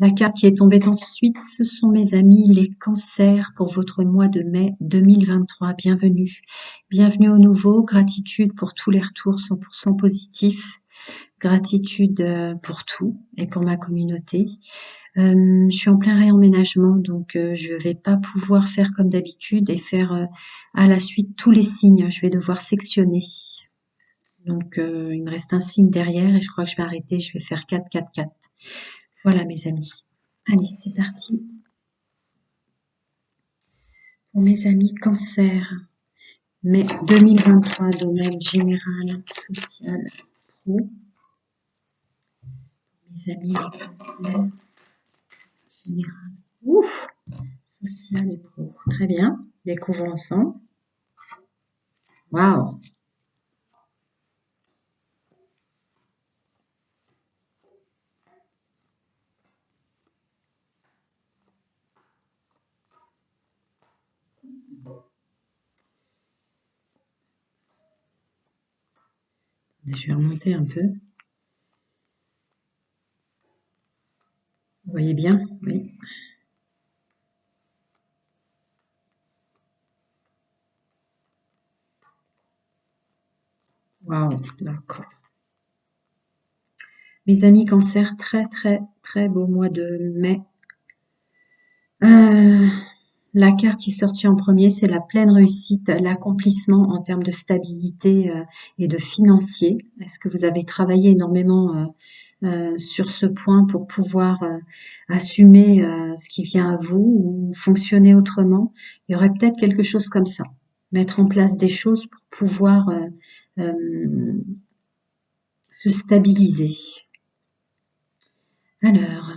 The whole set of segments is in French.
La carte qui est tombée ensuite, ce sont mes amis les cancers pour votre mois de mai 2023. Bienvenue. Bienvenue au nouveau. Gratitude pour tous les retours 100% positifs. Gratitude pour tout et pour ma communauté. Je suis en plein réemménagement, donc je vais pas pouvoir faire comme d'habitude et faire à la suite tous les signes. Je vais devoir sectionner. Donc il me reste un signe derrière et je crois que je vais arrêter. Je vais faire 4, 4, 4. Voilà mes amis. Allez, c'est parti. Pour mes amis cancer, mai 2023, domaine général, social, pro. Mes amis les cancers, général, ouf, social et pro. Très bien, découvrons ensemble. Waouh. Je vais remonter un peu. Vous voyez bien? Oui. Waouh, d'accord. Mes amis cancer, très très très beau mois de mai. La carte qui est sortie en premier, c'est la pleine réussite, l'accomplissement en termes de stabilité et de financier. Est-ce que vous avez travaillé énormément sur ce point pour pouvoir assumer ce qui vient à vous ou fonctionner autrement? Il y aurait peut-être quelque chose comme ça. Mettre en place des choses pour pouvoir se stabiliser. Alors,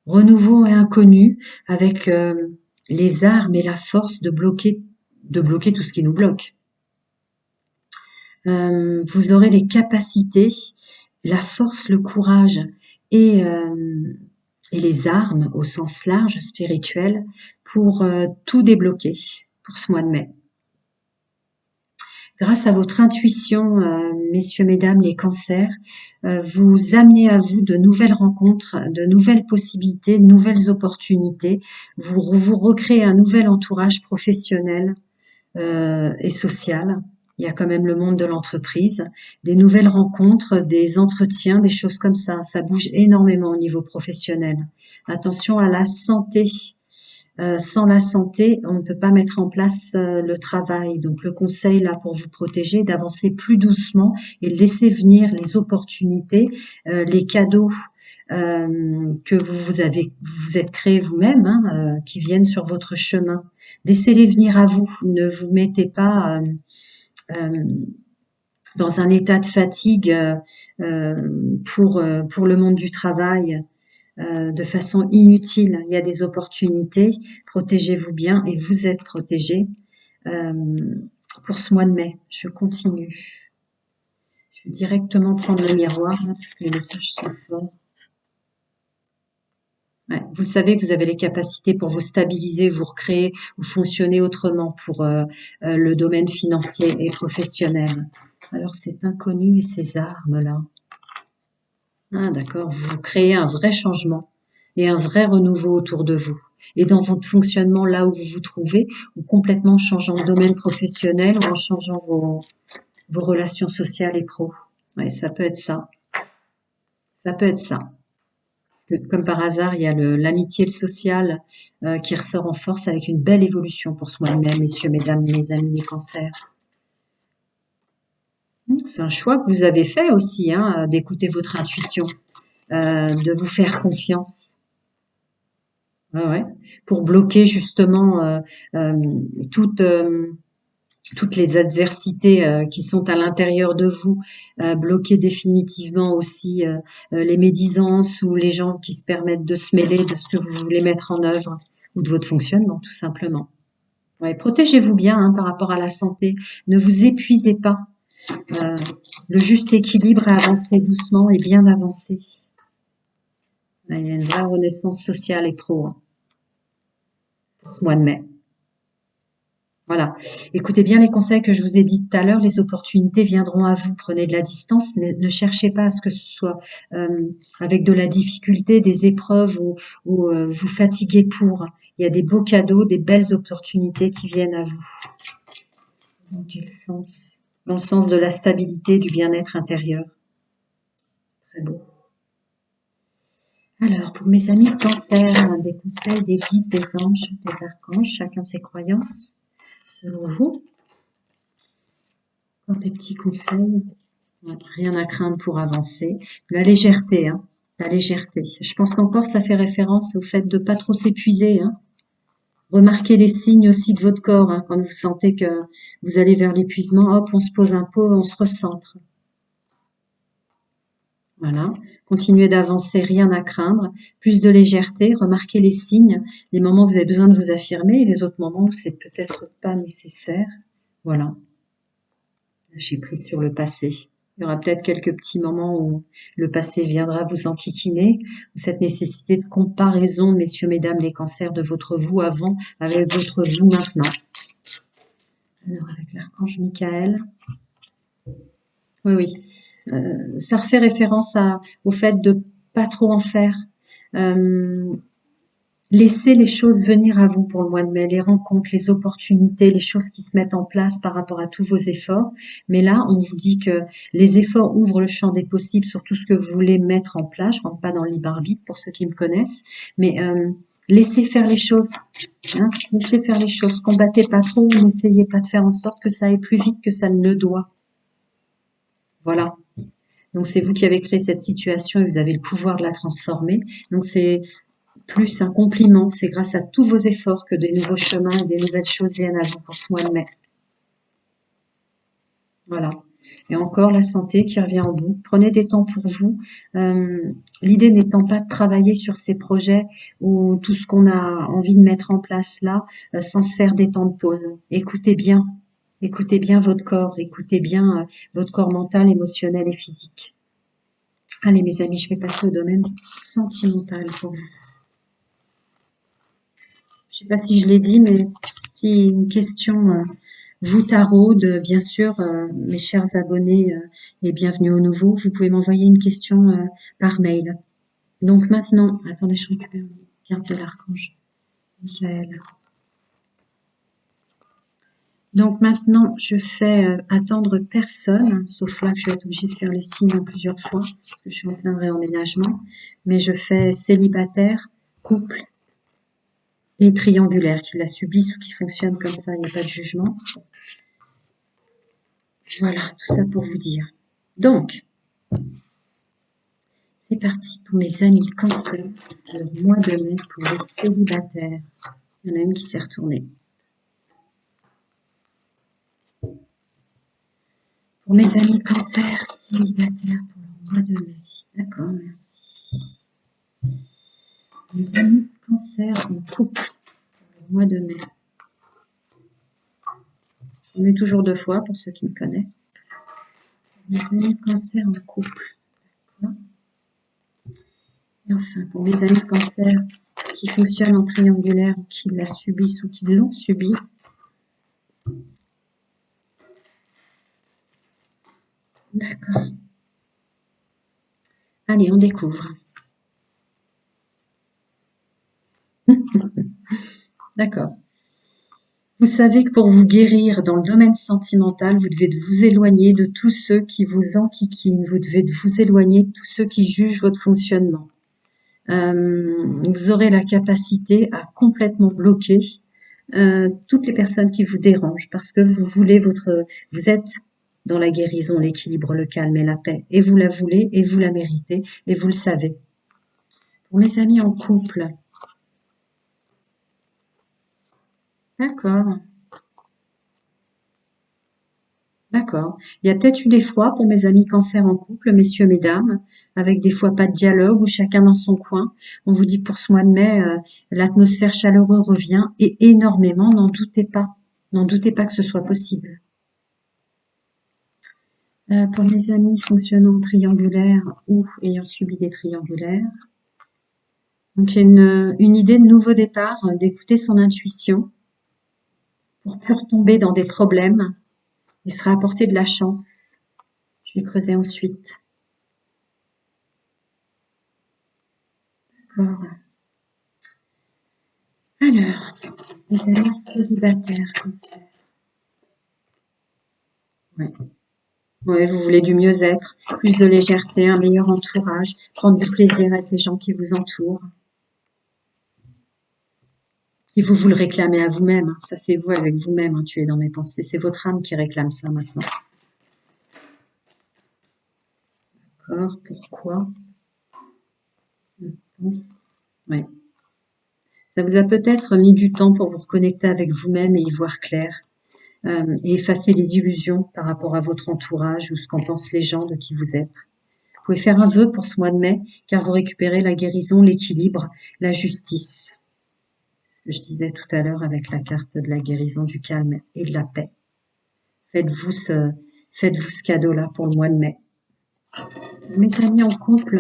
renouveau et inconnu avec les armes et la force de bloquer tout ce qui nous bloque. Vous aurez les capacités, la force, le courage et les armes au sens large, spirituel, pour tout débloquer pour ce mois de mai. Grâce à votre intuition, messieurs, mesdames, les cancers, vous amenez à vous de nouvelles rencontres, de nouvelles possibilités, de nouvelles opportunités. Vous recréez un nouvel entourage professionnel et social. Il y a quand même le monde de l'entreprise, des nouvelles rencontres, des entretiens, des choses comme ça. Ça bouge énormément au niveau professionnel. Attention à la santé. Sans la santé, on ne peut pas mettre en place le travail. Donc le conseil là pour vous protéger, d'avancer plus doucement et de laisser venir les opportunités, les cadeaux que vous êtes créés vous-même, hein, qui viennent sur votre chemin. Laissez-les venir à vous. Ne vous mettez pas dans un état de fatigue pour le monde du travail. De façon inutile. Il y a des opportunités. Protégez-vous bien et vous êtes protégés pour ce mois de mai. Je continue. Je vais directement prendre le miroir là, parce que les messages sont forts. Ouais, vous le savez que vous avez les capacités pour vous stabiliser, vous recréer, vous fonctionner autrement pour le domaine financier et professionnel. Alors c'est inconnu et ces armes-là. Ah d'accord, vous créez un vrai changement et un vrai renouveau autour de vous. Et dans votre fonctionnement là où vous vous trouvez, ou complètement changeant de domaine professionnel ou en changeant vos relations sociales et pro. Ouais, ça peut être ça. Ça peut être ça. Parce que, comme par hasard, il y a l'amitié, le social qui ressort en force avec une belle évolution pour ce mois de mai, messieurs, mesdames, mes amis, les cancers. C'est un choix que vous avez fait aussi, hein, d'écouter votre intuition, de vous faire confiance. Ouais, ouais. Pour bloquer justement toutes toutes les adversités qui sont à l'intérieur de vous, bloquer définitivement aussi les médisances ou les gens qui se permettent de se mêler de ce que vous voulez mettre en œuvre ou de votre fonctionnement, tout simplement. Ouais, protégez-vous bien hein, par rapport à la santé. Ne vous épuisez pas. Euh, le juste équilibre à avancer doucement et bien avancer. Il y a une vraie renaissance sociale et pro hein, pour ce mois de mai. Voilà. Écoutez bien les conseils que je vous ai dit tout à l'heure, les opportunités viendront à vous. Prenez de la distance, ne cherchez pas à ce que ce soit avec de la difficulté, des épreuves ou vous fatiguez pour. Il y a des beaux cadeaux, des belles opportunités qui viennent à vous. Dans quel sens? Dans le sens de la stabilité, du bien-être intérieur. Très beau. Alors, pour mes amis Cancer, des conseils, des guides, des anges, des archanges, chacun ses croyances. Selon vous, encore des petits conseils. Rien à craindre pour avancer. La légèreté, hein, la légèreté. Je pense qu'encore ça fait référence au fait de pas trop s'épuiser. Hein. Remarquez les signes aussi de votre corps. Hein, quand vous sentez que vous allez vers l'épuisement, hop, on se pose un peu, on se recentre. Voilà. Continuez d'avancer, rien à craindre. Plus de légèreté. Remarquez les signes, les moments où vous avez besoin de vous affirmer et les autres moments où c'est peut-être pas nécessaire. Voilà. J'ai pris sur le passé. Il y aura peut-être quelques petits moments où le passé viendra vous enquiquiner, ou cette nécessité de comparaison, messieurs, mesdames, les cancers, de votre vous avant avec votre vous maintenant. Alors, avec l'archange Michael. Oui, oui. Ça refait référence au fait de pas trop en faire. Laissez les choses venir à vous pour le mois de mai, les rencontres, les opportunités, les choses qui se mettent en place par rapport à tous vos efforts. Mais là, on vous dit que les efforts ouvrent le champ des possibles sur tout ce que vous voulez mettre en place. Je rentre pas dans le libre arbitre pour ceux qui me connaissent, mais laissez faire les choses. Hein, laissez faire les choses. Combattez pas trop, n'essayez pas de faire en sorte que ça aille plus vite que ça ne le doit. Voilà. Donc c'est vous qui avez créé cette situation et vous avez le pouvoir de la transformer. Donc c'est plus un compliment, c'est grâce à tous vos efforts que des nouveaux chemins et des nouvelles choses viennent à vous pour ce mois de mai. Voilà. Et encore la santé qui revient en bout. Prenez des temps pour vous. L'idée n'étant pas de travailler sur ces projets ou tout ce qu'on a envie de mettre en place là, sans se faire des temps de pause. Écoutez bien votre corps, écoutez bien votre corps mental, émotionnel et physique. Allez mes amis, je vais passer au domaine sentimental pour vous. Je sais pas si je l'ai dit, mais si une question vous taraude, bien sûr, mes chers abonnés et bienvenue au nouveau, vous pouvez m'envoyer une question par mail. Donc maintenant, attendez, je récupère une carte de l'archange Michael. Donc maintenant, je fais attendre personne, sauf là que je vais être obligée de faire les signes en plusieurs fois, parce que je suis en plein réemménagement, mais je fais célibataire, couple, et triangulaire, qui la subissent ou qui fonctionnent comme ça, il n'y a pas de jugement. Voilà, tout ça pour vous dire. Donc, c'est parti pour mes amis Cancer, le mois de mai pour les célibataires. Il y en a une qui s'est retournée. Pour mes amis Cancer, célibataires pour le mois de mai. D'accord, merci. Mes amis Cancer en couple pour le mois de mai. Je mets toujours 2 fois pour ceux qui me connaissent. Mes amis Cancer en couple. D'accord. Et enfin, pour mes amis Cancer qui fonctionnent en triangulaire ou qui la subissent ou qui l'ont subi. D'accord. Allez, on découvre. D'accord. Vous savez que pour vous guérir dans le domaine sentimental, vous devez vous éloigner de tous ceux qui vous enquiquinent. Vous devez vous éloigner de tous ceux qui jugent votre fonctionnement. Vous aurez la capacité à complètement bloquer toutes les personnes qui vous dérangent parce que vous êtes dans la guérison, l'équilibre, le calme et la paix. Et vous la voulez et vous la méritez et vous le savez. Pour mes amis en couple, d'accord. D'accord. Il y a peut-être eu des fois pour mes amis Cancer en couple, messieurs, mesdames, avec des fois pas de dialogue ou chacun dans son coin. On vous dit pour ce mois de mai, l'atmosphère chaleureuse revient et énormément, n'en doutez pas. N'en doutez pas que ce soit possible. Pour mes amis fonctionnant en triangulaire ou ayant subi des triangulaires. Donc il y a une idée de nouveau départ, d'écouter son intuition. pour plus retomber dans des problèmes et sera apporté de la chance. Je vais creuser ensuite. D'accord. Alors, les amis célibataires, cancer. Ouais. Ouais, vous voulez du mieux-être, plus de légèreté, un meilleur entourage, prendre du plaisir avec les gens qui vous entourent. Et vous le réclamez à vous-même, hein. Ça c'est vous avec vous-même, hein, tu es dans mes pensées. C'est votre âme qui réclame ça maintenant. D'accord, pourquoi? Ouais. Ça vous a peut-être mis du temps pour vous reconnecter avec vous-même et y voir clair, et effacer les illusions par rapport à votre entourage ou ce qu'en pensent les gens de qui vous êtes. Vous pouvez faire un vœu pour ce mois de mai, car vous récupérez la guérison, l'équilibre, la justice. C'est ce que je disais tout à l'heure avec la carte de la guérison, du calme et de la paix. Faites-vous ce cadeau-là pour le mois de mai. Mes amis en couple,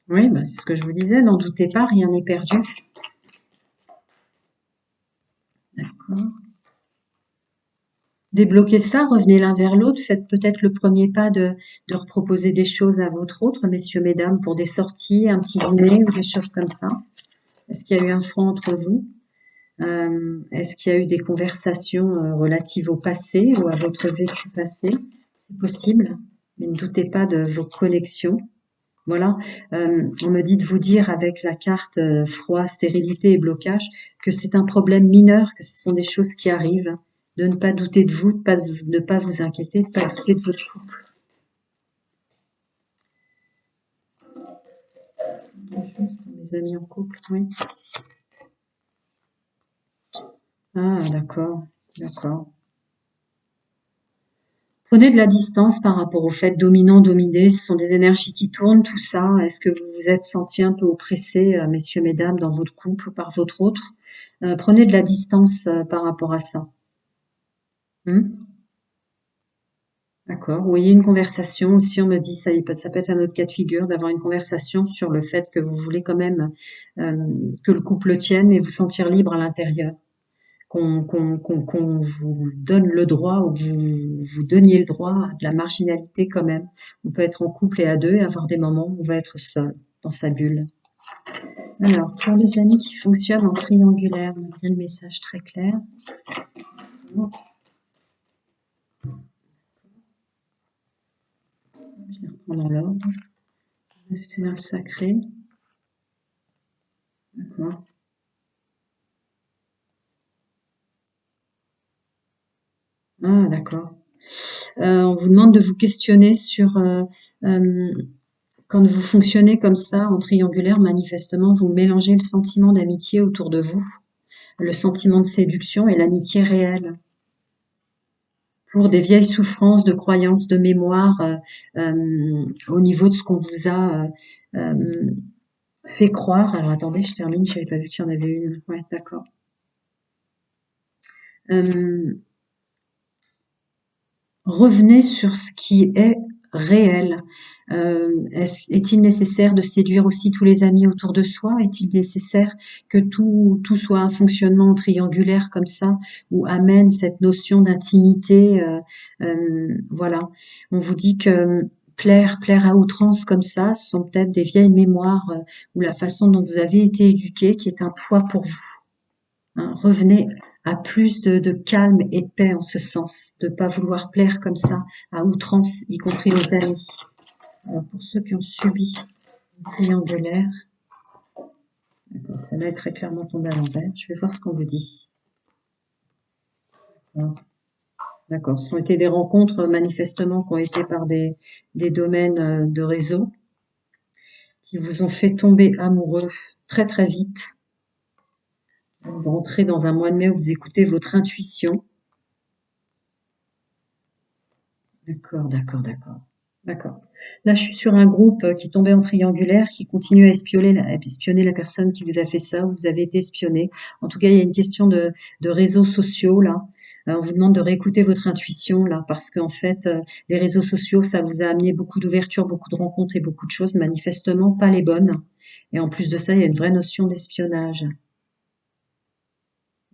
oui, bah, c'est ce que je vous disais, n'en doutez pas, rien n'est perdu. D'accord. Débloquez ça, revenez l'un vers l'autre, faites peut-être le premier pas de reproposer des choses à votre autre, messieurs, mesdames, pour des sorties, un petit dîner ou des choses comme ça. Est-ce qu'il y a eu un front entre vous? Est-ce qu'il y a eu des conversations relatives au passé ou à votre vécu passé? C'est possible, mais ne doutez pas de vos connexions. Voilà, on me dit de vous dire avec la carte froid, stérilité et blocage que c'est un problème mineur, que ce sont des choses qui arrivent, de ne pas douter de vous, de ne pas vous inquiéter, de ne pas douter de votre couple. Autre chose pour mes amis en couple, oui. Ah, d'accord, d'accord. Prenez de la distance par rapport au fait dominant-dominé, ce sont des énergies qui tournent, tout ça. Est-ce que vous vous êtes senti un peu oppressé, messieurs, mesdames, dans votre couple ou par votre autre? Prenez de la distance par rapport à ça. Hmm. D'accord. Ou il y a une conversation aussi, on me dit, ça peut être un autre cas de figure, d'avoir une conversation sur le fait que vous voulez quand même que le couple tienne et vous sentir libre à l'intérieur. Qu'on vous donne le droit ou que vous donniez le droit de la marginalité quand même. On peut être en couple et à deux et avoir des moments où on va être seul dans sa bulle. Alors, pour les amis qui fonctionnent en triangulaire, malgré le message très clair. Je les reprends dans l'ordre. Spinal sacré. D'accord. Ah, d'accord. On vous demande de vous questionner sur quand vous fonctionnez comme ça en triangulaire, manifestement, vous mélangez le sentiment d'amitié autour de vous, le sentiment de séduction et l'amitié réelle. Pour des vieilles souffrances de croyances, de mémoire, au niveau de ce qu'on vous a fait croire. Alors attendez, je termine, je n'avais pas vu qu'il y en avait une. Ouais, d'accord. Euh, Revenez sur ce qui est réel. Est-il nécessaire de séduire aussi tous les amis autour de soi? Est-il nécessaire que tout soit un fonctionnement triangulaire comme ça, ou amène cette notion d'intimité? Voilà. On vous dit que plaire à outrance comme ça, ce sont peut-être des vieilles mémoires ou la façon dont vous avez été éduqué qui est un poids pour vous. Hein. Revenez à plus de calme et de paix en ce sens, de pas vouloir plaire comme ça à outrance, y compris aux amis. Alors pour ceux qui ont subi une triangulaire, d'accord, celle-là est très clairement tombée à l'envers. Je vais voir ce qu'on vous dit. D'accord, ce sont été des rencontres manifestement qui ont été par des domaines de réseau qui vous ont fait tomber amoureux très très vite. Vous rentrez dans un mois de mai où vous écoutez votre intuition. D'accord, d'accord, d'accord. D'accord. Là, je suis sur un groupe qui est tombé en triangulaire, qui continue à espionner la personne qui vous a fait ça, ou vous avez été espionné. En tout cas, il y a une question de réseaux sociaux, là. On vous demande de réécouter votre intuition, là, parce qu'en fait, les réseaux sociaux, ça vous a amené beaucoup d'ouverture, beaucoup de rencontres et beaucoup de choses, manifestement pas les bonnes. Et en plus de ça, il y a une vraie notion d'espionnage.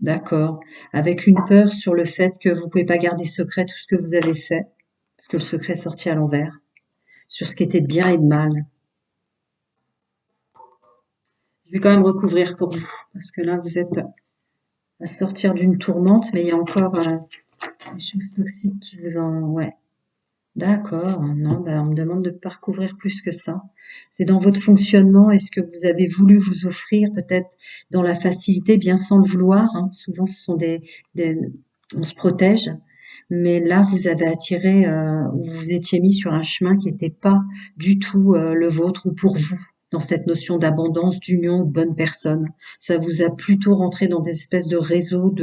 D'accord. Avec une peur sur le fait que vous pouvez pas garder secret tout ce que vous avez fait, parce que le secret est sorti à l'envers, sur ce qui était de bien et de mal. Je vais quand même recouvrir pour vous, parce que là, vous êtes à sortir d'une tourmente, mais il y a encore des choses toxiques qui vous en... Ouais, d'accord. Non, ben, on me demande de ne pas recouvrir plus que ça. C'est dans votre fonctionnement. Est-ce que vous avez voulu vous offrir peut-être dans la facilité, bien sans le vouloir, hein. Souvent, ce sont des... On se protège. Mais là, vous avez attiré, vous vous étiez mis sur un chemin qui n'était pas du tout le vôtre ou pour vous, dans cette notion d'abondance, d'union, de bonne personne. Ça vous a plutôt rentré dans des espèces de réseaux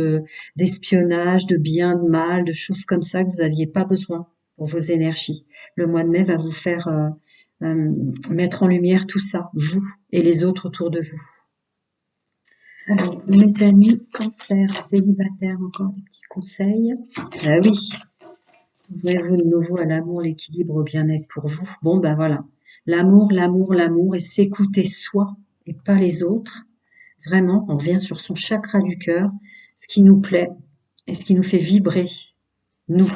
d'espionnage, de bien, de mal, de choses comme ça que vous n'aviez pas besoin pour vos énergies. Le mois de mai va vous faire mettre en lumière tout ça, vous et les autres autour de vous. Alors, mes amis, cancer, célibataire, encore des petits conseils. Ah oui, ouvrez-vous de nouveau à l'amour, l'équilibre, au bien-être pour vous. Bon, ben voilà. L'amour, l'amour, l'amour, et s'écouter soi et pas les autres. Vraiment, on revient sur son chakra du cœur, ce qui nous plaît et ce qui nous fait vibrer, nous.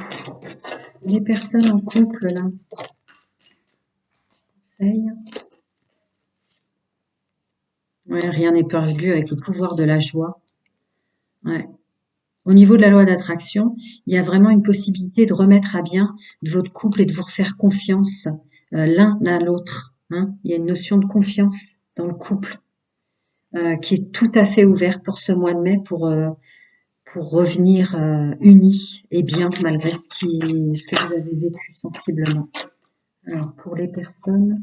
Les personnes en couple, là, conseil. Ouais, rien n'est perdu avec le pouvoir de la joie. Ouais. Au niveau de la loi d'attraction, il y a vraiment une possibilité de remettre à bien de votre couple et de vous refaire confiance l'un à l'autre, hein. Il y a une notion de confiance dans le couple qui est tout à fait ouverte pour ce mois de mai pour revenir unis et bien malgré ce que vous avez vécu sensiblement. Alors pour les personnes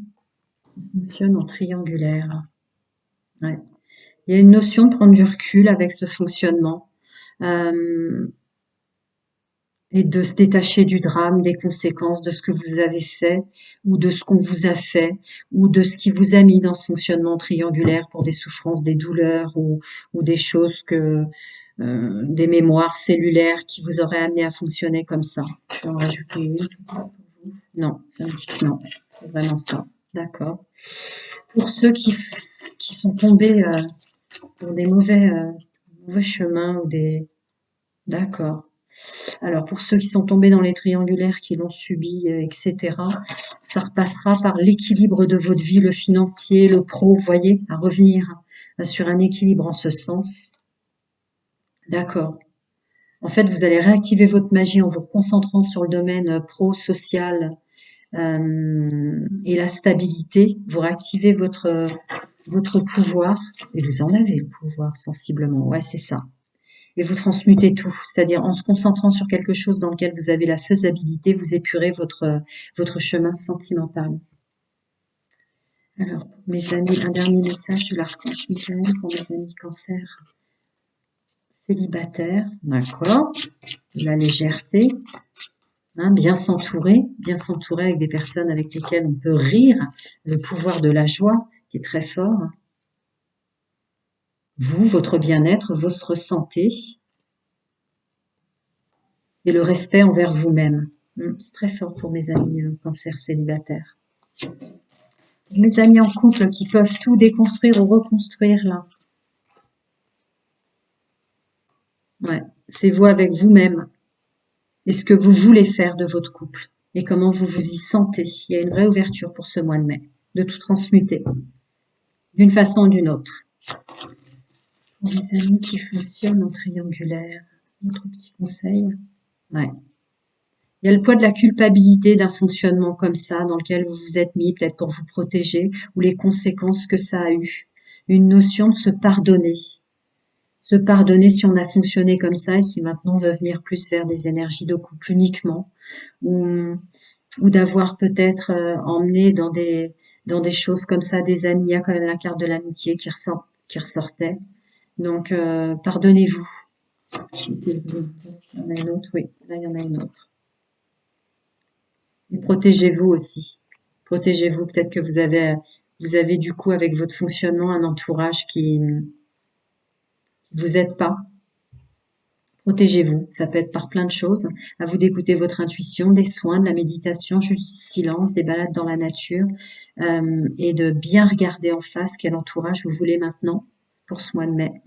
qui fonctionnent en triangulaire, ouais. Il y a une notion de prendre du recul avec ce fonctionnement. Euh, et de se détacher du drame, des conséquences de ce que vous avez fait ou de ce qu'on vous a fait ou de ce qui vous a mis dans ce fonctionnement triangulaire pour des souffrances, des douleurs ou des choses des mémoires cellulaires qui vous auraient amené à fonctionner comme ça. Je vais en rajouter une. Non, ça me dit que non. C'est vraiment ça. D'accord. Pour ceux qui sont tombés pour des mauvais chemins ou des... D'accord. Alors pour ceux qui sont tombés dans les triangulaires, qui l'ont subi, etc., ça repassera par l'équilibre de votre vie, le financier, le pro, vous voyez, à revenir sur un équilibre en ce sens. D'accord. En fait, vous allez réactiver votre magie en vous concentrant sur le domaine pro, social et la stabilité. Vous réactivez votre pouvoir et vous en avez le pouvoir sensiblement. Ouais, c'est ça. Et vous transmutez tout, c'est-à-dire en se concentrant sur quelque chose dans lequel vous avez la faisabilité, vous épurez votre chemin sentimental. Alors, pour mes amis, un dernier message de l'archange Michael pour mes amis cancer célibataires, d'accord, la légèreté, hein, bien s'entourer avec des personnes avec lesquelles on peut rire, le pouvoir de la joie qui est très fort, vous, votre bien-être, votre santé, et le respect envers vous-même. C'est très fort pour mes amis cancer célibataires. Mes amis en couple qui peuvent tout déconstruire ou reconstruire là. Ouais, c'est vous avec vous-même et ce que vous voulez faire de votre couple et comment vous vous y sentez. Il y a une vraie ouverture pour ce mois de mai, de tout transmuter d'une façon ou d'une autre. Pour mes amis qui fonctionnent en triangulaire, autre petit conseil. Ouais. Il y a le poids de la culpabilité d'un fonctionnement comme ça, dans lequel vous vous êtes mis, peut-être pour vous protéger, ou les conséquences que ça a eu. Une notion de se pardonner. Se pardonner si on a fonctionné comme ça et si maintenant on veut venir plus vers des énergies de couple uniquement. Ou d'avoir peut-être emmené dans des choses comme ça des amis. Il y a quand même la carte de l'amitié qui ressortait. Donc, pardonnez-vous. S'il y en a une autre, oui, là il y en a une autre. Et protégez-vous aussi. Protégez-vous. Peut-être que vous avez du coup avec votre fonctionnement un entourage qui vous aide pas. Protégez-vous. Ça peut être par plein de choses. À vous d'écouter votre intuition, des soins, de la méditation, juste du silence, des balades dans la nature, et de bien regarder en face quel entourage vous voulez maintenant pour ce mois de mai.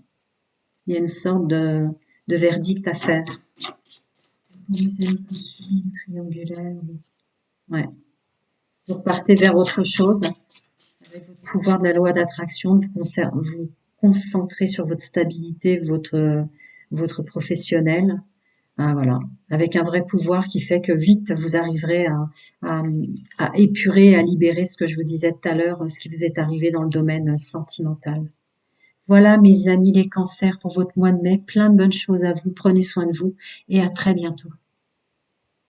Il y a une sorte de verdict à faire. Pour mes amis qui suivent, triangulaire, oui. Ouais. Vous repartez vers autre chose. Avec votre pouvoir de la loi d'attraction, vous concentrez sur votre stabilité, votre professionnel. Ah, voilà. Avec un vrai pouvoir qui fait que vite vous arriverez à, à épurer, à libérer ce que je vous disais tout à l'heure, ce qui vous est arrivé dans le domaine sentimental. Voilà, mes amis les cancers, pour votre mois de mai. Plein de bonnes choses à vous. Prenez soin de vous et à très bientôt.